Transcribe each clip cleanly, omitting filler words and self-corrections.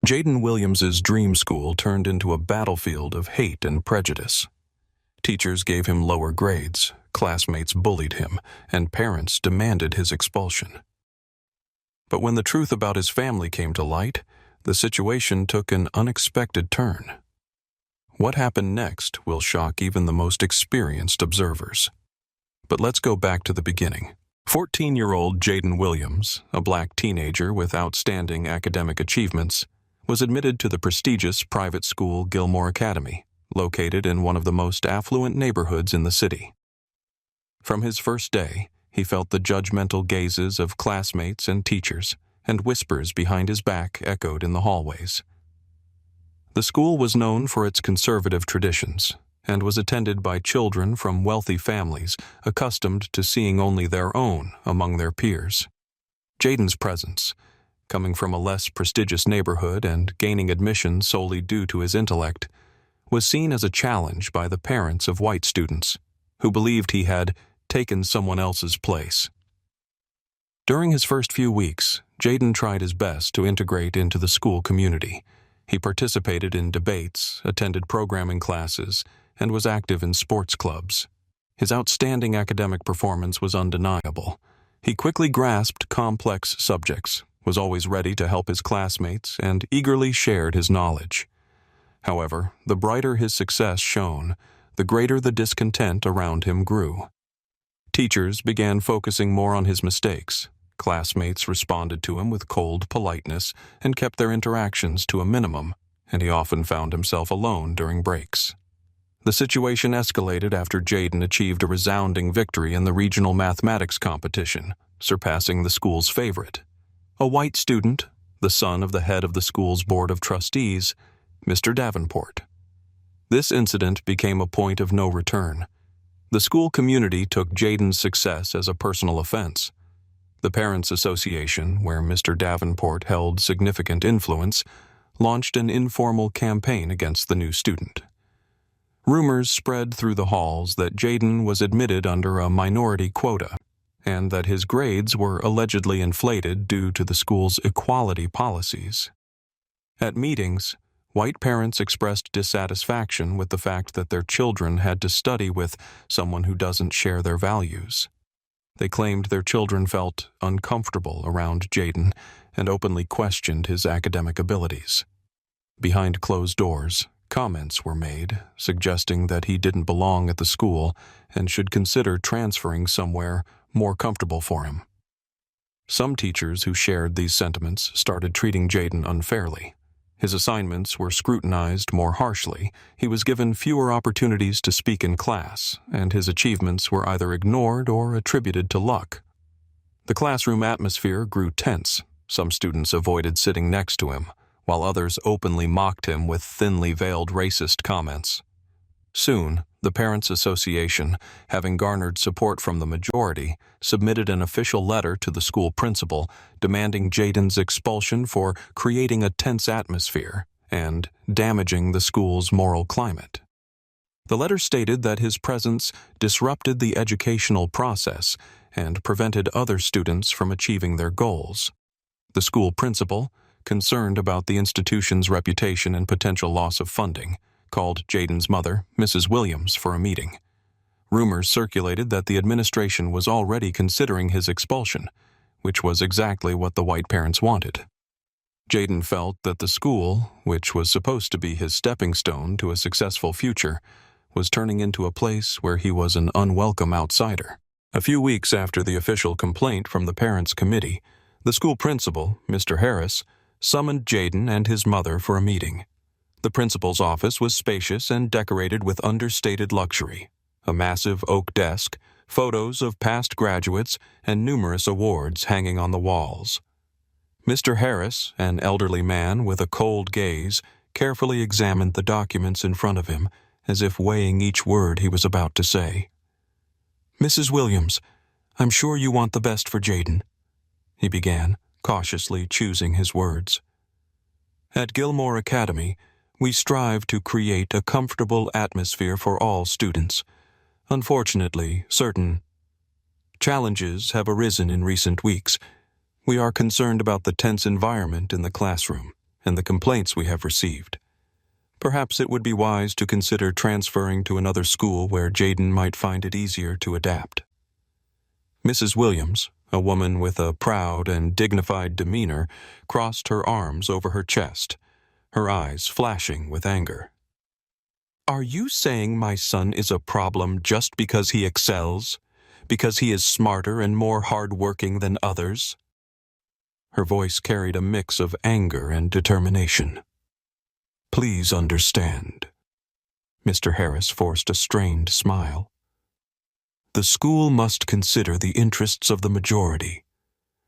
Jaden Williams's dream school turned into a battlefield of hate and prejudice. Teachers gave him lower grades, classmates bullied him, and parents demanded his expulsion. But when the truth about his family came to light, the situation took an unexpected turn. What happened next will shock even the most experienced observers. But let's go back to the beginning. 14-year-old Jaden Williams, a black teenager with outstanding academic achievements, was admitted to the prestigious private school Gilmore Academy, located in one of the most affluent neighborhoods in the city. From his first day, he felt the judgmental gazes of classmates and teachers, and whispers behind his back echoed in the hallways. The school was known for its conservative traditions, and was attended by children from wealthy families accustomed to seeing only their own among their peers. Jaden's presence, coming from a less prestigious neighborhood and gaining admission solely due to his intellect, was seen as a challenge by the parents of white students, who believed he had taken someone else's place. During his first few weeks, Jaden tried his best to integrate into the school community. He participated in debates, attended programming classes, and was active in sports clubs. His outstanding academic performance was undeniable. He quickly grasped complex subjects, was always ready to help his classmates, and eagerly shared his knowledge. However, the brighter his success shone, the greater the discontent around him grew. Teachers began focusing more on his mistakes. Classmates responded to him with cold politeness and kept their interactions to a minimum, and he often found himself alone during breaks. The situation escalated after Jaden achieved a resounding victory in the regional mathematics competition, surpassing the school's favorite, a white student, the son of the head of the school's board of trustees, Mr. Davenport. This incident became a point of no return. The school community took Jaden's success as a personal offense. The Parents Association, where Mr. Davenport held significant influence, launched an informal campaign against the new student. Rumors spread through the halls that Jaden was admitted under a minority quota, and that his grades were allegedly inflated due to the school's equality policies. At meetings, white parents expressed dissatisfaction with the fact that their children had to study with someone who doesn't share their values. They claimed their children felt uncomfortable around Jaden and openly questioned his academic abilities. Behind closed doors, comments were made suggesting that he didn't belong at the school and should consider transferring somewhere more comfortable for him. Some teachers who shared these sentiments started treating Jaden unfairly. His assignments were scrutinized more harshly, he was given fewer opportunities to speak in class, and his achievements were either ignored or attributed to luck. The classroom atmosphere grew tense. Some students avoided sitting next to him, while others openly mocked him with thinly veiled racist comments. Soon, the Parents Association, having garnered support from the majority, submitted an official letter to the school principal demanding Jaden's expulsion for creating a tense atmosphere and damaging the school's moral climate. The letter stated that his presence disrupted the educational process and prevented other students from achieving their goals. The school principal, concerned about the institution's reputation and potential loss of funding, called Jaden's mother, Mrs. Williams, for a meeting. Rumors circulated that the administration was already considering his expulsion, which was exactly what the white parents wanted. Jaden felt that the school, which was supposed to be his stepping stone to a successful future, was turning into a place where he was an unwelcome outsider. A few weeks after the official complaint from the Parents Committee, the school principal, Mr. Harris, summoned Jaden and his mother for a meeting. The principal's office was spacious and decorated with understated luxury. A massive oak desk, photos of past graduates, and numerous awards hanging on the walls. Mr. Harris, an elderly man with a cold gaze, carefully examined the documents in front of him, as if weighing each word he was about to say. "Mrs. Williams, I'm sure you want the best for Jaden," he began, cautiously choosing his words. "At Gilmore Academy, we strive to create a comfortable atmosphere for all students. Unfortunately, certain challenges have arisen in recent weeks. We are concerned about the tense environment in the classroom and the complaints we have received. Perhaps it would be wise to consider transferring to another school where Jaden might find it easier to adapt." Mrs. Williams, a woman with a proud and dignified demeanor, crossed her arms over her chest, her eyes flashing with anger. "Are you saying my son is a problem just because he excels? Because he is smarter and more hard-working than others?" Her voice carried a mix of anger and determination. "Please understand." Mr. Harris forced a strained smile. "The school must consider the interests of the majority.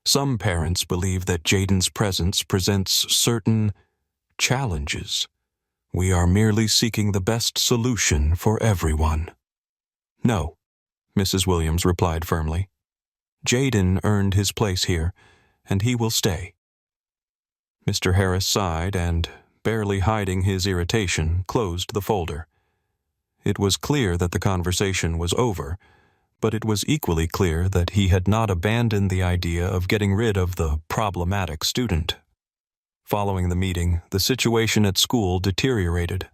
Some parents believe that Jaden's presence presents certain challenges. We are merely seeking the best solution for everyone." "No," Mrs. Williams replied firmly. "Jaden earned his place here, and he will stay." Mr. Harris sighed and, barely hiding his irritation, closed the folder. It was clear that the conversation was over, but it was equally clear that he had not abandoned the idea of getting rid of the problematic student. Following the meeting, the situation at school deteriorated.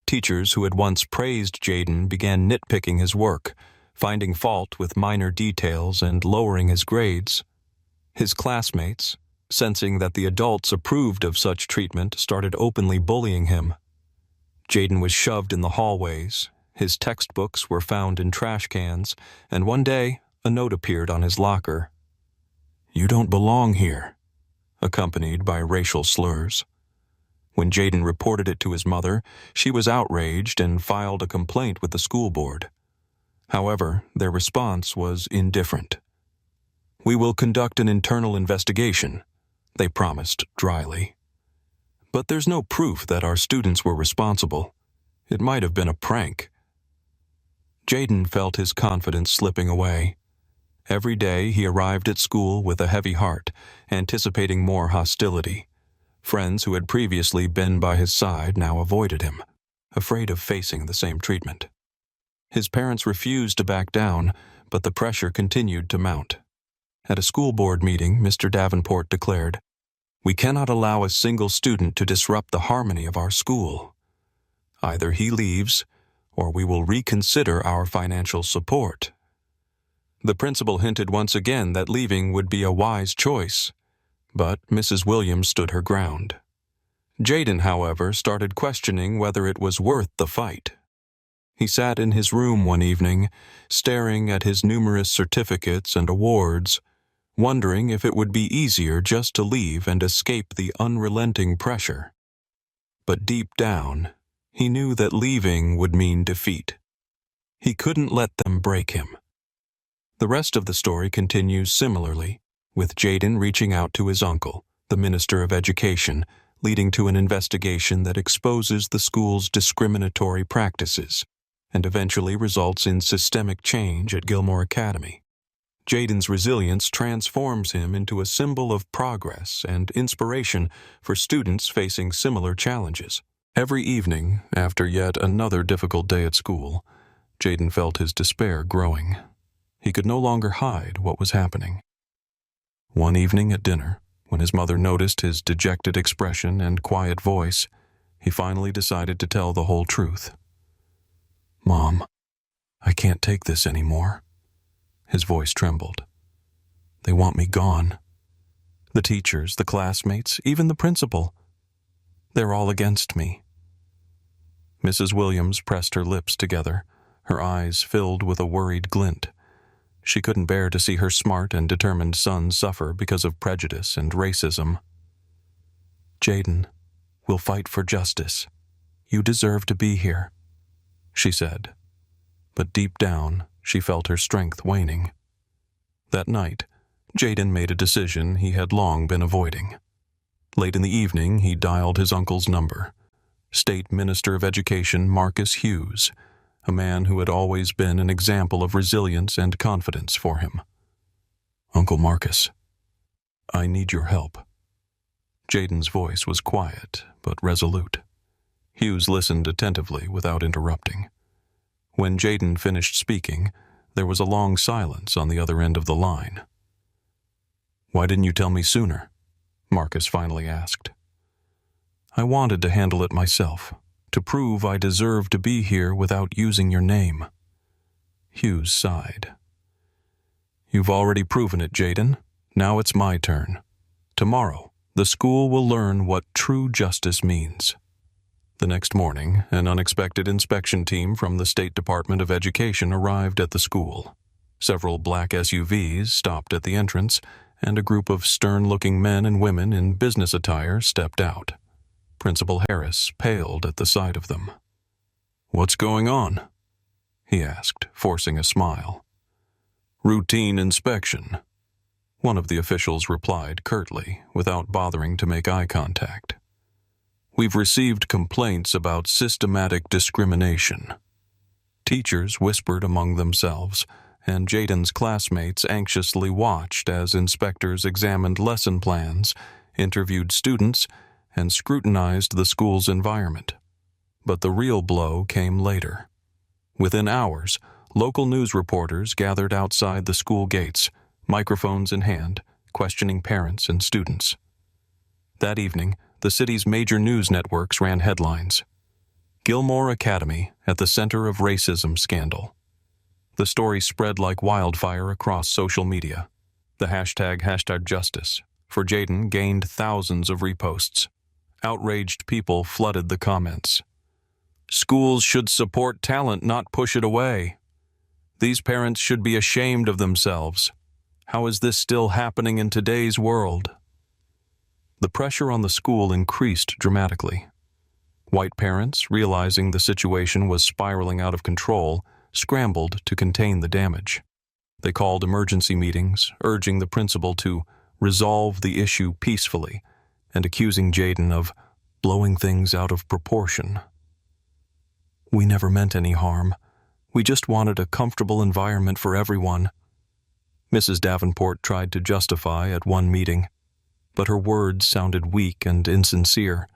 Teachers who had once praised Jaden began nitpicking his work, finding fault with minor details and lowering his grades. His classmates, sensing that the adults approved of such treatment, started openly bullying him. Jaden was shoved in the hallways, his textbooks were found in trash cans, and one day a note appeared on his locker. "You don't belong here," accompanied by racial slurs. When Jaden reported it to his mother, she was outraged and filed a complaint with the school board. However, their response was indifferent. "We will conduct an internal investigation," they promised dryly. "But there's no proof that our students were responsible. It might have been a prank." Jaden felt his confidence slipping away. Every day he arrived at school with a heavy heart, anticipating more hostility. Friends who had previously been by his side now avoided him, afraid of facing the same treatment. His parents refused to back down, but the pressure continued to mount. At a school board meeting, Mr. Davenport declared, "We cannot allow a single student to disrupt the harmony of our school. Either he leaves, or we will reconsider our financial support." The principal hinted once again that leaving would be a wise choice, but Mrs. Williams stood her ground. Jaden, however, started questioning whether it was worth the fight. He sat in his room one evening, staring at his numerous certificates and awards, wondering if it would be easier just to leave and escape the unrelenting pressure. But deep down, he knew that leaving would mean defeat. He couldn't let them break him. The rest of the story continues similarly, with Jaden reaching out to his uncle, the Minister of Education, leading to an investigation that exposes the school's discriminatory practices and eventually results in systemic change at Gilmore Academy. Jaden's resilience transforms him into a symbol of progress and inspiration for students facing similar challenges. Every evening, after yet another difficult day at school, Jaden felt his despair growing. He could no longer hide what was happening. One evening at dinner, when his mother noticed his dejected expression and quiet voice, he finally decided to tell the whole truth. "Mom, I can't take this anymore." His voice trembled. "They want me gone. The teachers, the classmates, even the principal. They're all against me." Mrs. Williams pressed her lips together, her eyes filled with a worried glint. She couldn't bear to see her smart and determined son suffer because of prejudice and racism. "Jaden, we'll fight for justice. You deserve to be here," she said. But deep down, she felt her strength waning. That night, Jaden made a decision he had long been avoiding. Late in the evening, he dialed his uncle's number, State Minister of Education Marcus Hughes, a man who had always been an example of resilience and confidence for him. "Uncle Marcus, I need your help." Jaden's voice was quiet but resolute. Hughes listened attentively without interrupting. When Jaden finished speaking, there was a long silence on the other end of the line. "Why didn't you tell me sooner?" Marcus finally asked. I wanted to handle it myself, to prove I deserve to be here without using your name." Hughes sighed. "You've already proven it, Jaden. Now it's my turn. Tomorrow, the school will learn what true justice means." The next morning, an unexpected inspection team from the State Department of Education arrived at the school. Several black SUVs stopped at the entrance, and a group of stern-looking men and women in business attire stepped out. Principal Harris paled at the sight of them. "What's going on?" he asked, forcing a smile. "Routine inspection," one of the officials replied curtly, without bothering to make eye contact. "We've received complaints about systematic discrimination." Teachers whispered among themselves, and Jaden's classmates anxiously watched as inspectors examined lesson plans, interviewed students, and scrutinized the school's environment. But the real blow came later. Within hours, local news reporters gathered outside the school gates, microphones in hand, questioning parents and students. That evening, the city's major news networks ran headlines: "Gilmore Academy at the center of racism scandal." The story spread like wildfire across social media. The hashtag Justice for Jaden gained thousands of reposts. Outraged people flooded the comments. "Schools should support talent, not push it away. These parents should be ashamed of themselves. How is this still happening in today's world?" The pressure on the school increased dramatically. White parents, realizing the situation was spiraling out of control, scrambled to contain the damage. They called emergency meetings, urging the principal to resolve the issue peacefully and accusing Jaden of blowing things out of proportion. "We never meant any harm. We just wanted a comfortable environment for everyone," Mrs. Davenport tried to justify at one meeting, but her words sounded weak and insincere.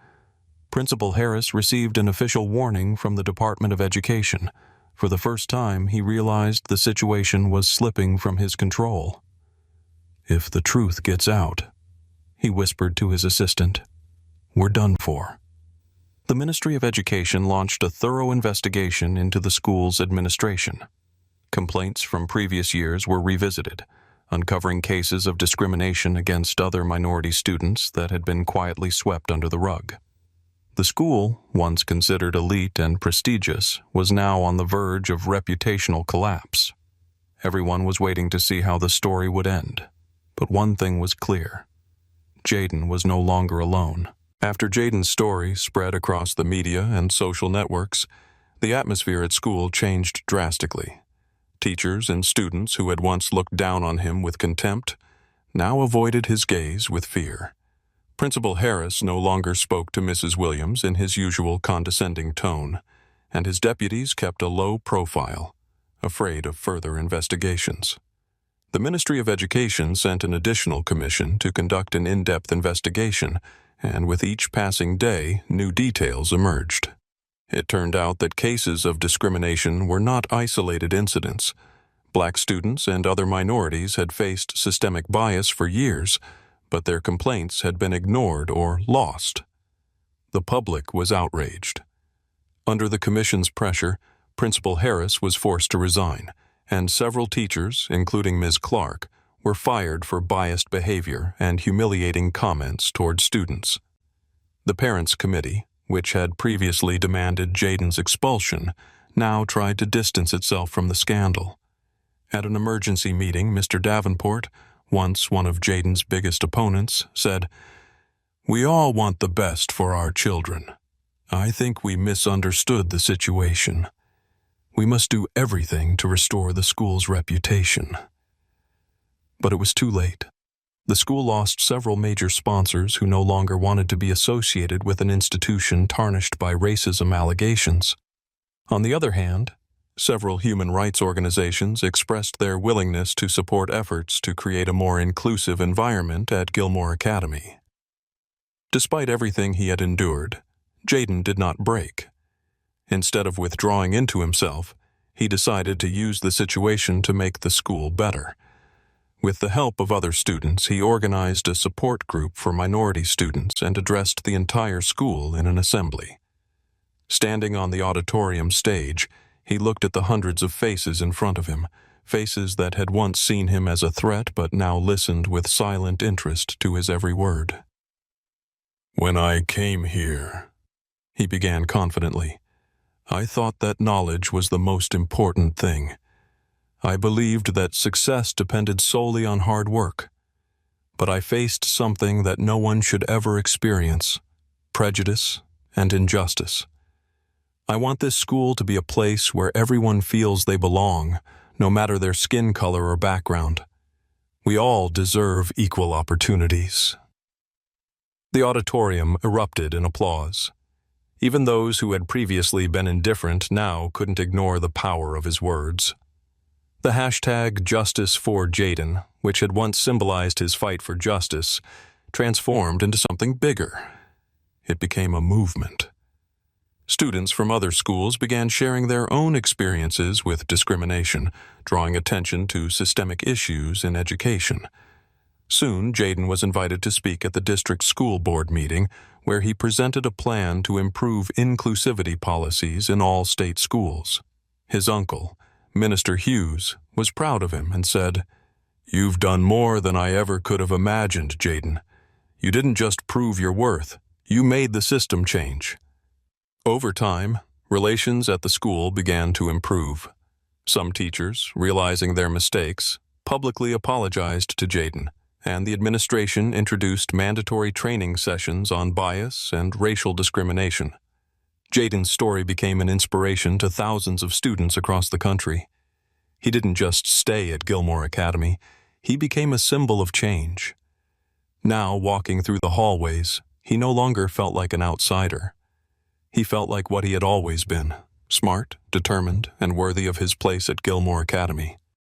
Principal Harris received an official warning from the Department of Education. For the first time, he realized the situation was slipping from his control. "If the truth gets out," he whispered to his assistant, "we're done for." The Ministry of Education launched a thorough investigation into the school's administration. Complaints from previous years were revisited, uncovering cases of discrimination against other minority students that had been quietly swept under the rug. The school, once considered elite and prestigious, was now on the verge of reputational collapse. Everyone was waiting to see how the story would end. But one thing was clear: Jaden was no longer alone. After Jaden's story spread across the media and social networks, the atmosphere at school changed drastically. Teachers and students who had once looked down on him with contempt now avoided his gaze with fear. Principal Harris no longer spoke to Mrs. Williams in his usual condescending tone, and his deputies kept a low profile, afraid of further investigations. The Ministry of Education sent an additional commission to conduct an in-depth investigation, and with each passing day, new details emerged. It turned out that cases of discrimination were not isolated incidents. Black students and other minorities had faced systemic bias for years, but their complaints had been ignored or lost. The public was outraged. Under the commission's pressure, Principal Harris was forced to resign, and several teachers, including Ms. Clark, were fired for biased behavior and humiliating comments toward students. The Parents' Committee, which had previously demanded Jaden's expulsion, now tried to distance itself from the scandal. At an emergency meeting, Mr. Davenport, once one of Jaden's biggest opponents, said, "We all want the best for our children. I think we misunderstood the situation. We must do everything to restore the school's reputation." But it was too late. The school lost several major sponsors who no longer wanted to be associated with an institution tarnished by racism allegations. On the other hand, several human rights organizations expressed their willingness to support efforts to create a more inclusive environment at Gilmore Academy. Despite everything he had endured, Jaden did not break. Instead of withdrawing into himself, he decided to use the situation to make the school better. With the help of other students, he organized a support group for minority students and addressed the entire school in an assembly. Standing on the auditorium stage, he looked at the hundreds of faces in front of him, faces that had once seen him as a threat but now listened with silent interest to his every word. "When I came here," he began confidently, "I thought that knowledge was the most important thing. I believed that success depended solely on hard work. But I faced something that no one should ever experience: prejudice and injustice. I want this school to be a place where everyone feels they belong, no matter their skin color or background. We all deserve equal opportunities." The auditorium erupted in applause. Even those who had previously been indifferent now couldn't ignore the power of his words. The hashtag #JusticeForJaden, which had once symbolized his fight for justice, transformed into something bigger. It became a movement. Students from other schools began sharing their own experiences with discrimination, drawing attention to systemic issues in education. Soon, Jaden was invited to speak at the district school board meeting, where he presented a plan to improve inclusivity policies in all state schools. His uncle, Minister Hughes, was proud of him and said, "You've done more than I ever could have imagined, Jaden. You didn't just prove your worth, you made the system change." Over time, relations at the school began to improve. Some teachers, realizing their mistakes, publicly apologized to Jaden, and the administration introduced mandatory training sessions on bias and racial discrimination. Jaden's story became an inspiration to thousands of students across the country. He didn't just stay at Gilmore Academy, he became a symbol of change. Now, walking through the hallways, he no longer felt like an outsider. He felt like what he had always been: smart, determined, and worthy of his place at Gilmore Academy.